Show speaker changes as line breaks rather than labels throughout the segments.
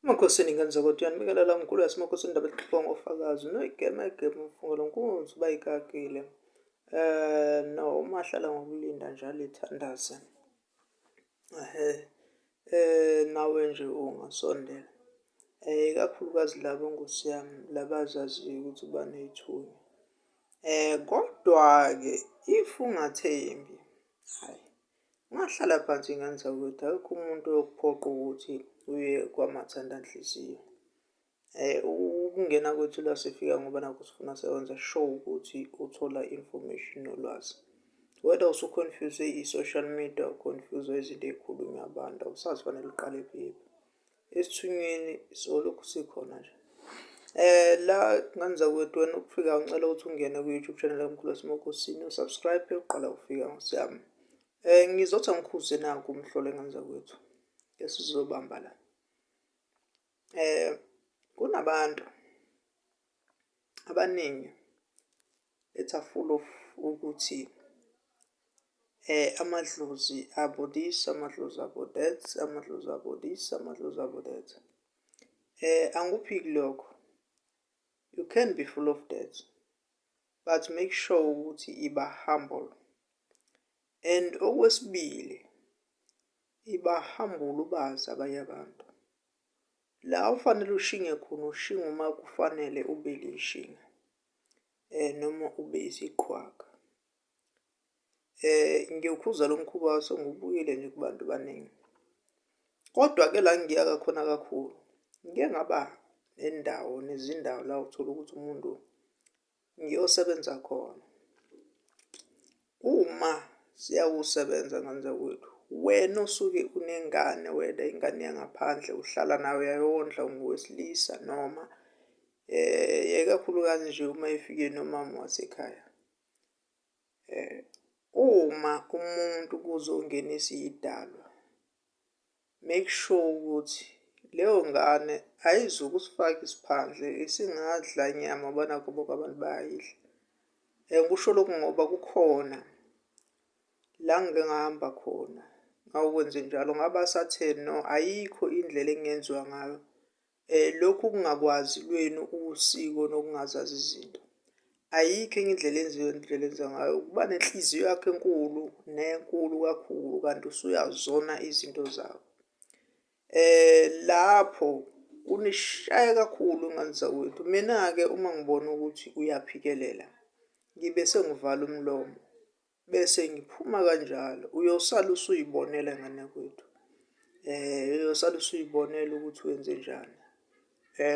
Emakhosini ngenzekotiyani bikelela mkhulu yasemakhosini indaba exoxwa ngofakazi noyigeme mfungo lonkunzi bayikakile nomahlala ngokulinda njalo ithandaze nawe nje ungasondela ikakhulukazi labo nkosi yami labazaziyo ukuthi banethunya kodwa-ke if ungathembi hayi ungahlala phansi ngenza ukuthi akekho umuntu oyokuphoqa ukuthi uye kwamathandanhliziyo. Ukungena kwethu la sifika ngoba nakho sifuna sewenza sure ukuthi uthola information nolwazi. Whether usu-confuse i-social media, confuse izinto ey'khulunywa abantu, awusazi fanele uqale kuyiphi. Esithunyweni solokhu sikhona nje. La nganza kwethu wena ukufika ngicela ukuthi ungene ku-YouTube channel yomkhulu wasemakhosini usubscribe uqala ufika nkosi yami. Ngizothi angikhuze nanku umhlolo engenza kwethu esizobamba la. Kunabantu abaningi ethi are full of ukuthi amadlozi abo this, amadlozi abo that, amadlozi abo this, amadlozi abo that. Anguphiki lokho. You can be full of that, but make sure ukuthi iba humble. And okwesibili, iba humble ubazi abanye abantu. La ufanele ushinge khona ushinge uma kufanele ube lishinga noma ube isiqhwaga. Ngiyokhuza lo mkhuba waso ngubuyile nje kubantu baningi. Kodwa-ke la ngiya khona kakhulu, ngike ngaba nendawo nezindawo la uthola ukuthi umuntu ngiyosebenza khona. Uma siyakusebenza ngenza kwethu, wena osuke unengane, wena ingane yangaphandle uhlala nayo uyayondla ungowesilisa noma ikakhulukazi nje uma ifike nomama wasekhaya. Uma umuntu kuzongenisa iy'dalwa, make sure ukuthi leyo ngane ayizukusifaka isiphandle isingadla inyama ngoba nakhu bonke abantu bayayidla. Ngikusho lokhu ngoba kukhona la ngike ngahamba khona ngawukwenze njalo ngaba satheni no ayikho indlela engenziwa ngayo. Lokhu kungakwazi lwenu usiko nokungazazi izinto. Ayikho enye indlela enziwa ngayo. Ukuba nenhliziyo yakho enkulu nenkulu kakhulu kanti usuyazona izinto zakho. Lapho kunishaya kakhulu nganza kwethu. Mina-ke uma ngibona ukuthi uyaphikelela, ngibe sengivala umlomo bese ngiphuma kanjalo. Uyosala usuyibonela ngane kwethu. Uyosala usuyibonela ukuthi wenze njani.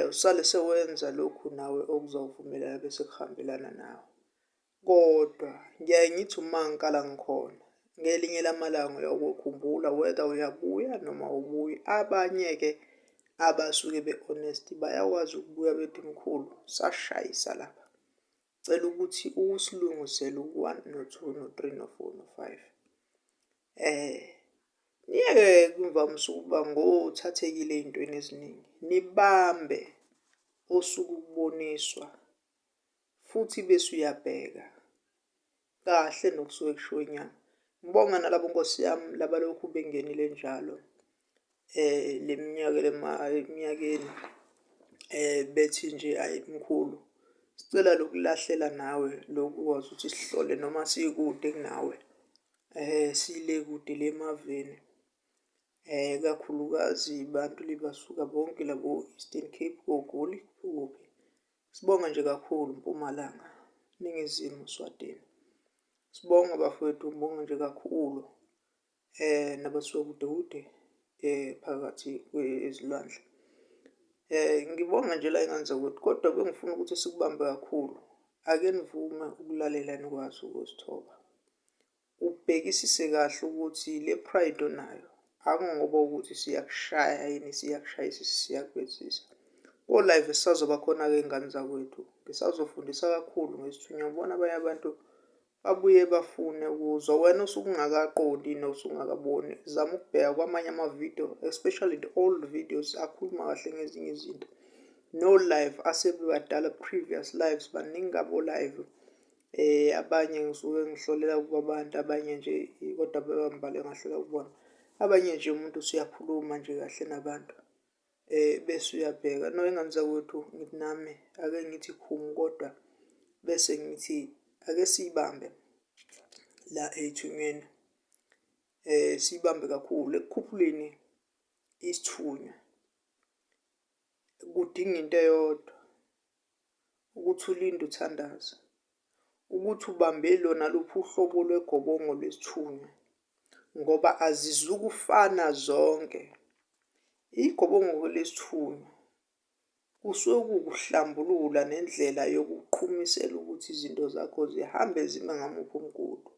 Usale sewenza lokhu nawe okuzawuvumelana bese kuhambelana nawe. Kodwa ngiyaye ngithi uma ngikala ngikhona, ngelinye lamalanga uyakukhumbula whether uyabuya noma awubuyi. Abanye-ke abasuke be-honest bayakwazi ukubuya bethi mkhulu sashayisa lapha. Cela ukuthi usilungisele u-1 no-2 no-3 no-4 no-5. Niye-ke kuvamise ukuba ngothathekile ey'ntweni eziningi. Nibambe osuke ukuboniswa futhi bese uyabheka kahle nokusuke kushiwo inyama. Ngibonga nalabo nkosi yami labalokhu bengenile njalo le minyaka eminyakeni bethi nje hayi mkhulu sicela lokulahlela nawe lokhu ukwazi ukuthi sihlole noma sikude kunawe sile kude le emaveni. Kakhulukazi bantu libasuka bonke labo Eastern Cape, koGoli, kuphi. Sibonga nje kakhulu Mpumalanga, Ningizimu, Swatini. Sibonga bafowethu, ngibonga nje kakhulu nabasuka kude kude phakathi kwezilwandle. Ngibonga nje la engenza kwethu kodwa bengifuna ukuthi sikubambe kakhulu. Ake nivume ukulalela nikwazi ukuzithoba. Ubhekisise kahle ukuthi le pride onayo akungoba ukuthi siyakushaya yini, siyakushayisa, siyakubethisa. Ko-live sisazoba khona-ke ngane zakwethu. Ngisazofundisa kakhulu ngesithunywa. Ngibona abanye abantu babuye bafune ukuzwa. Wena osuke ungakaqondi nosungakaboni, zama ukubheka kwamanye amavidiyo, especially the old videos akhuluma kahle ngezinye izinto. No-live asebadala, previous lives, baningi abo-live. Abanye ngisuke ngihlolela kuba abantu, abanye nje kodwa bebambale ngahlola kubona. Abanye nje umuntu usuyakhuluma nje kahle nabantu. bese uyabheka. No, ingane zakwethu ngithi nami ake ngithi khumu, kodwa bese ngithi ake siyibambe la ey'thunywini. Siyibambe kakhulu ekukhuphuleni isithunywa. Kudinga into eyodwa, ukuthi ulinde uthandaze, ukuthi ubambe lona luphi uhlobo lwegobongo lwesithunywa, ngoba azizukufana zonke. Igobongo lesithunywa kusuke kuwukuhlambulula nendlela yokuqhumisela ukuthi izinto zakho zihambe zime ngamuphi umgudu.